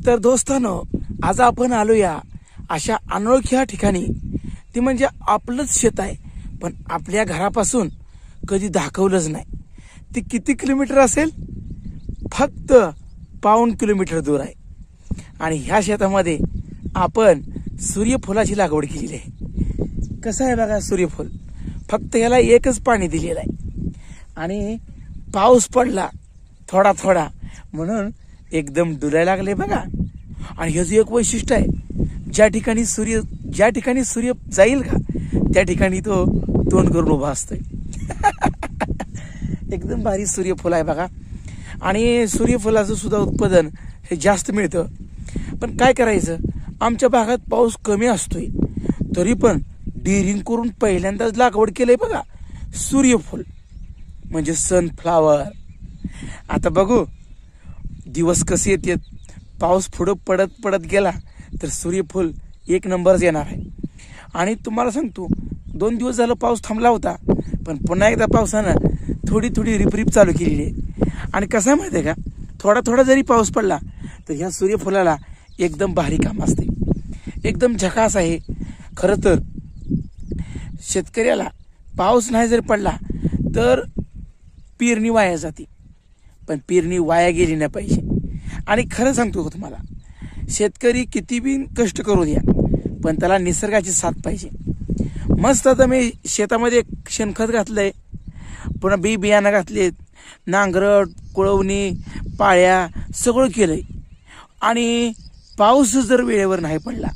तर दोस्तांनो, आज आपण आलोया अशा अनोळख्या ठिकाणी. ती म्हणजे आपलंच शेत आहे, पण आपल्या घरापासून कधी दाखवलंच नाही. ती किती किलोमीटर असेल? फक्त 1.5 किलोमीटर दूर आहे. आणि ह्या शेतामध्ये आपण सूर्यफुलाची लागवड केलेली आहे. कसं आहे बघा सूर्यफूल, फक्त याला एकच पाणी दिलेलं आहे आणि पाऊस पडला थोडा थोडा म्हणून एकदम डुलायला लागले बघा. आणि ह्याचं एक वैशिष्ट्य आहे, ज्या ठिकाणी सूर्य जाईल का त्या ठिकाणी तो तोंड करून उभा असतोय. एकदम भारी सूर्यफूल आहे बघा. आणि सूर्यफुलाचं सुद्धा उत्पादन हे जास्त मिळतं. पण काय करायचं, आमच्या भागात पाऊस कमी असतोय, तरी पण डिरिंग करून पहिल्यांदाच लागवड केलंय बघा सूर्यफूल, म्हणजे सनफ्लावर. आता बघू दिवस कसे येतात. पाऊस पुढं पडत पडत गेला तर सूर्यफूल एक नंबरच येणार आहे. आणि तुम्हाला सांगतो, 2 दिवस झालं पाऊस थांबला होता, पण पुन्हा एकदा पावसानं थोडी रिपरिप चालू केलेली आहे. आणि कसं आहे माहिती आहे का, थोडा जरी पाऊस पडला तर ह्या सूर्यफुलाला एकदम भारी काम असते, एकदम झकास आहे. खरं तर शेतकऱ्याला पाऊस नाही जरी पडला तर पेरणी वाया जाते, पण पेरणी वाया गेली नाही पाहिजे. आणि खरं सांगतो तुम्हाला, शेतकरी किती बी कष्ट करू द्या, पण त्याला निसर्गाची साथ पाहिजे. मस्त आता मी शेतामध्ये शेणखत घातलंय, पुन्हा बियाणं घातलेत, नांगरट, कुळवणी, पाळ्या सगळं केलंय. आणि पाऊस जर वेळेवर नाही पडला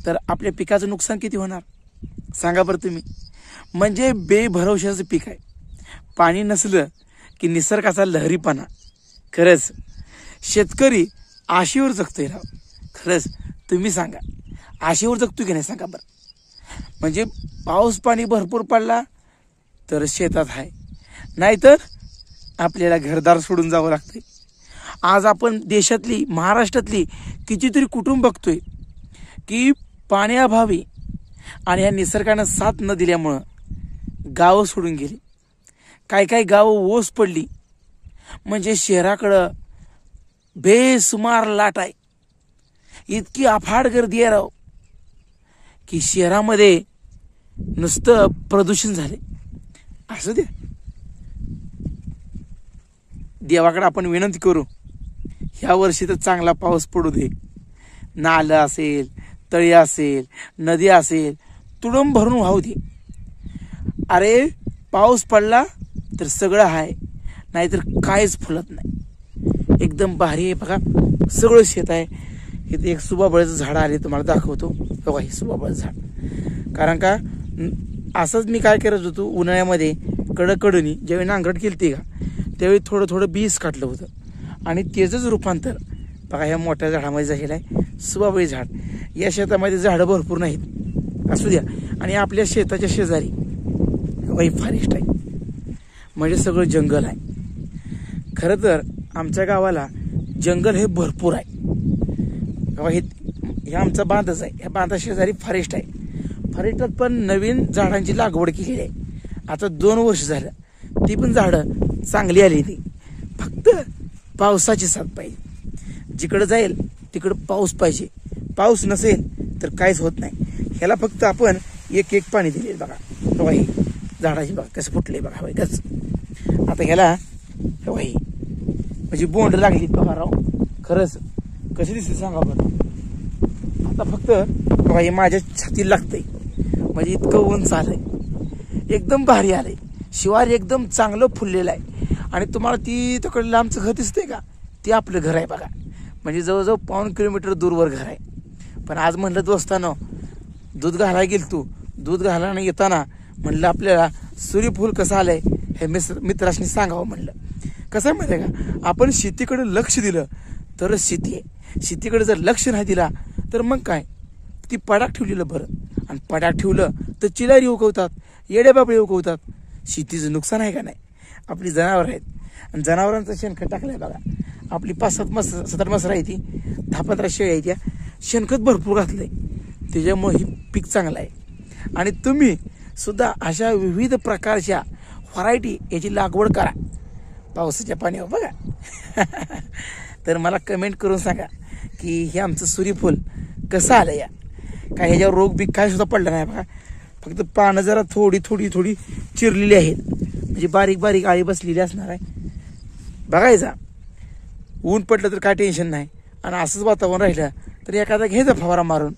तर आपल्या पिकाचं नुकसान किती होणार सांगा बरं तुम्ही. म्हणजे बेभरवशाचं पीक आहे. पाणी नसलं की निसर्गाचा लहरीपणा. खरंच शेतकरी आशेवर जगतोय राव. खरंच तुम्ही सांगा, आशेवर जगतोय की नाही सांगा बरं. म्हणजे पाऊस पाणी भरपूर पडला तर शेतात आहे, नाहीतर आपल्याला घरदार सोडून जावं लागतंय. आज आपण देशातली, महाराष्ट्रातली कितीतरी कुटुंब बघतोय की पाण्याअभावी आणि या निसर्गानं साथ न दिल्यामुळं गावं सोडून गेली. काही गावं ओस पडली. म्हणजे शहराकडं बेसुमार लाट आहे. इतकी अफाट गर्दी आहे राव की शहरामध्ये नुसतं प्रदूषण झाले. असू द्या, देवाकडे आपण विनंती करू, ह्या वर्षी तर चांगला पाऊस पडू दे. नालं असेल, तळी असेल, नदी असेल, तुडूंब भरून वाहू दे. अरे पाऊस पडला तर सगळं आहे, नाहीतर काहीच फुलत नाही. एकदम भारी आहे बघा. सगळं शेत आहे. इथे एक सुबाबळाचं झाड आले, तुम्हाला दाखवतो बघा. हे सुबाबळाचं झाड, कारण का असंच मी काय करत होतो उन्हाळ्यामध्ये कडकडूनी ज्यावेळी नांगरट केली का त्यावेळी थोडं बीज काढलं होतं आणि त्याचंच रूपांतर बघा ह्या मोठ्या झाडामध्ये झालेलं आहे. सुबाबळी झाड. या शेतामध्ये झाडं भरपूर नाहीत, असू द्या. आणि आपल्या शेताच्या शेजारी वही फॉरेस्ट आहे, म्हणजे सगळं जंगल आहे. खरं तर आमच्या गावाला जंगल हे भरपूर आहे. हे आमचा बांधच आहे. या बांधा शेजारी फॉरेस्ट आहे. फॉरेस्टात पण नवीन झाडांची लागवड केलेली आहे. आता 2 वर्ष झालं, ती पण झाडं चांगली आली. ती फक्त पावसाची साथ पाहिजे. जिकडं जाईल तिकडं पाऊस पाहिजे. पाऊस नसेल तर काहीच होत नाही. ह्याला फक्त आपण एक पाणी दिले बघा. बघा ही झाडाची बघा कसं फुटले बघा. हवाई कच आता ह्याला हवाई म्हणजे बोंड लागली बघा राव. खरंच कशी दिसते सांगा बरं. आता फक्त बघा हे माझ्या छातीला लागतंय, म्हणजे इतकं उंच आलंय, एकदम भारी आलंय. शिवार एकदम चांगलं फुललेलं आहे. आणि तुम्हाला ती तिकडे लांबचं घर दिसतंय का, ते आपलं घर आहे बघा. म्हणजे जवळजवळ 1.5 किलोमीटर दूरवर घर आहे. पण आज म्हणलं दोस्तानं दूध घालायला गेल तू, दूध घालायला येताना म्हणलं आपल्याला सूर्यफूल कसं आलंय हे मित्रांनी सांगावं म्हणलं. कसं आहे माहिती आहे का, आपण शेतीकडे लक्ष दिलं तरच शेती आहे. शेतीकडे जर लक्ष नाही दिला तर मग काय, ती पडाक ठेवलेलं बरं. आणि पडाक ठेवलं तर चिलारी उगवतात, येड्या बाबळे उगवतात. शेतीचं नुकसान आहे का नाही. आपली जनावर आहेत आणि जनावरांचं शेणखत टाकलंय बघा. आपली 5-7 मसरा आहे, ती 10-15 शेळ्या आहेत, त्या शेणखत भरपूर घातलंय, त्याच्यामुळे ही पीक चांगलं आहे. आणि तुम्ही सुद्धा अशा विविध प्रकारच्या व्हरायटी याची लागवड करा पावसाच्या पाण्यावर बघा. तर मला कमेंट करून सांगा की हे आमचं सूर्यफूल कसं आलं या, काय ह्याच्यावर रोग बी काय सुद्धा पडला नाही बघा. फक्त पानं जरा थोडी थोडी थोडी चिरलेली आहेत, म्हणजे बारीक बारीक आळी बसलेली असणार आहे. बघायचा ऊन पडलं तर काय टेन्शन नाही, आणि असंच वातावरण राहिलं तर एखादा घ्यायचा फवारा मारून.